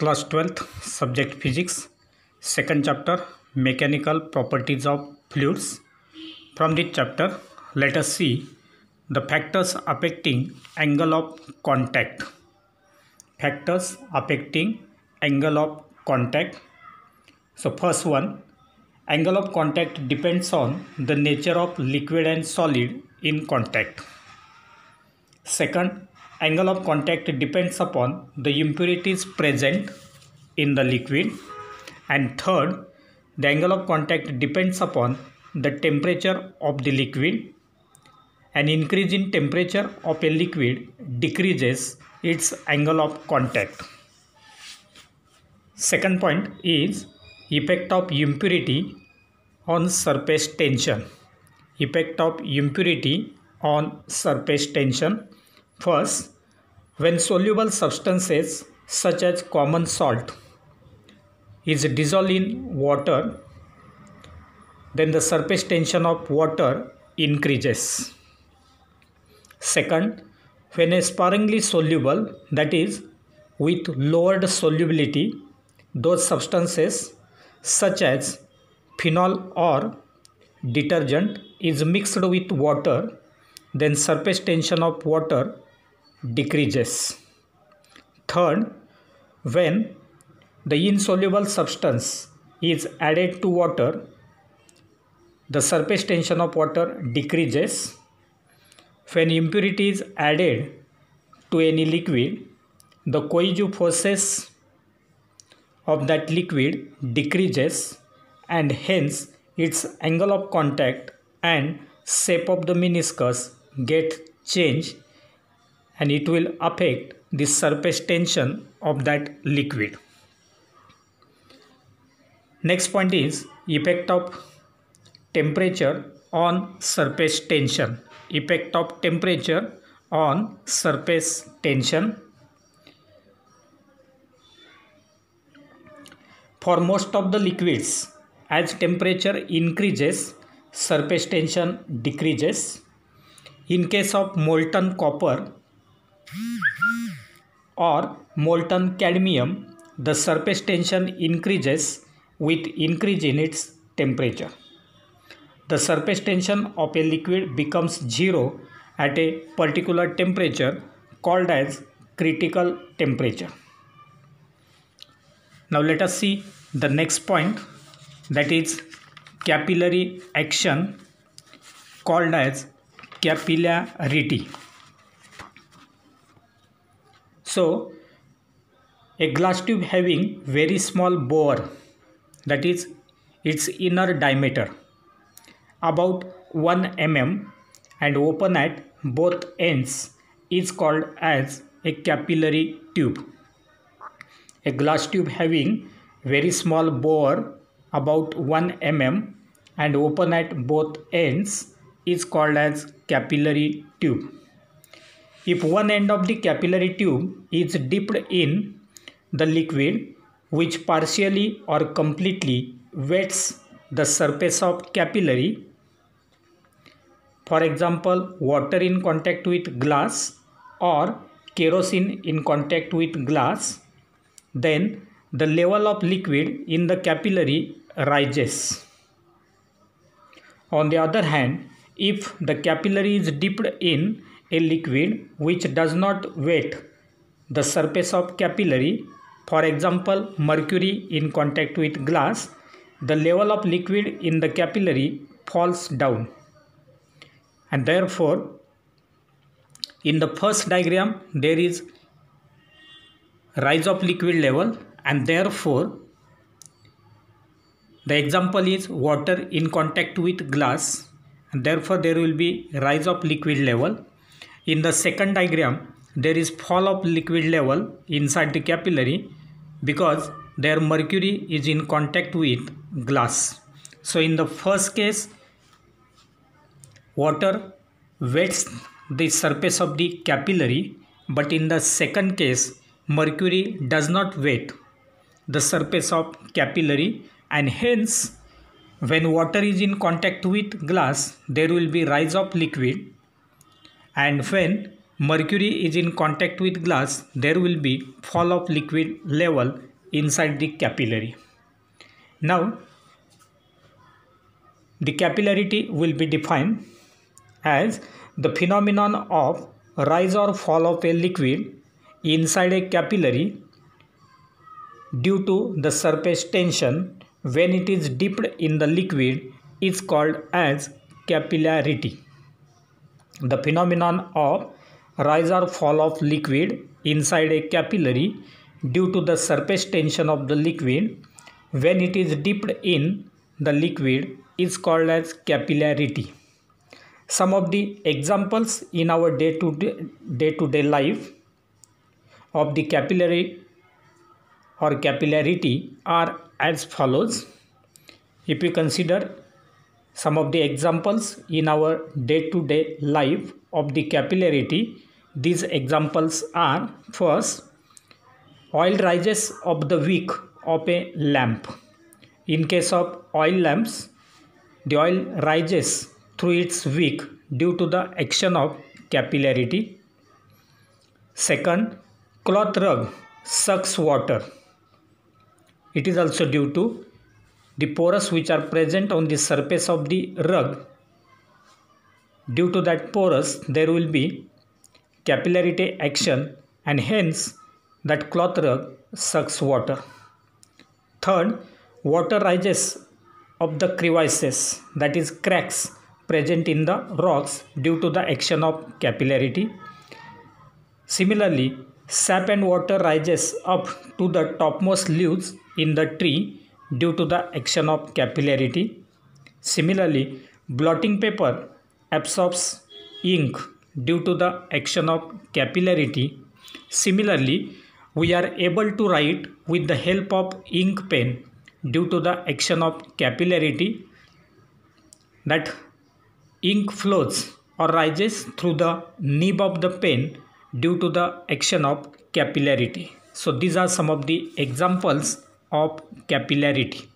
Class 12th, Subject Physics, second chapter, Mechanical Properties of Fluids. From this chapter, let us see the factors affecting angle of contact. Factors affecting angle of contact. So first one, angle of contact depends on the nature of liquid and solid in contact. Second, angle of contact depends upon the impurities present in the liquid. And third, the angle of contact depends upon the temperature of the liquid. An increase in temperature of a liquid decreases its angle of contact. Second point is effect of impurity on surface tension. Effect of impurity on surface tension. First, when soluble substances such as common salt is dissolved in water, then the surface tension of water increases. Second, when a sparingly soluble, that is with lowered solubility, those substances such as phenol or detergent is mixed with water, then surface tension of water decreases. Third, when the insoluble substance is added to water, the surface tension of water decreases. When impurity is added to any liquid, the cohesive forces of that liquid decreases and hence its angle of contact and shape of the meniscus get changed, and it will affect the surface tension of that liquid. Next point is effect of temperature on surface tension. Effect of temperature on surface tension. For most of the liquids, as temperature increases, surface tension decreases. In case of molten copper or molten cadmium, the surface tension increases with increase in its temperature. The surface tension of a liquid becomes zero at a particular temperature called as critical temperature. Now let us see the next point, that is capillary action called as capillarity. So a glass tube having very small bore, that is its inner diameter about 1 mm and open at both ends is called as a capillary tube. A glass tube having very small bore about 1 mm and open at both ends is called as capillary tube. If one end of the capillary tube is dipped in the liquid which partially or completely wets the surface of capillary, for example water in contact with glass or kerosene in contact with glass, then the level of liquid in the capillary rises. On the other hand, if the capillary is dipped in a liquid which does not wet the surface of capillary, for example mercury in contact with glass, the level of liquid in the capillary falls down. And therefore, in the first diagram there is rise of liquid level, and therefore the example is water in contact with glass, and therefore there will be rise of liquid level. In the second diagram there is fall of liquid level inside the capillary because their mercury is in contact with glass. So in the first case water wets the surface of the capillary, but in the second case mercury does not wet the surface of capillary, and hence when water is in contact with glass there will be rise of liquid, and when mercury is in contact with glass there will be fall of liquid level inside the capillary. Now, the capillarity will be defined as the phenomenon of rise or fall of a liquid inside a capillary due to the surface tension when it is dipped in the liquid is called as capillarity. The phenomenon of rise or fall of liquid inside a capillary due to the surface tension of the liquid when it is dipped in the liquid is called as capillarity. Some of the examples in our day-to-day life of the capillary or capillarity are as follows. If you consider some of the examples in our day-to-day life of the capillarity, these examples are: first, oil rises of the wick of a lamp. In case of oil lamps, the oil rises through its wick due to the action of capillarity. Second, cloth rug sucks water. It is also due to the pores which are present on the surface of the rug. Due to that pores, there will be capillarity action and hence that cloth rug sucks water. Third, water rises of the crevices, that is cracks present in the rocks due to the action of capillarity. Similarly, sap and water rises up to the topmost leaves in the tree due to the action of capillarity. Similarly, blotting paper absorbs ink due to the action of capillarity. Similarly, we are able to write with the help of ink pen due to the action of capillarity, that ink flows or rises through the nib of the pen due to the action of capillarity. So these are some of the examples of capillarity.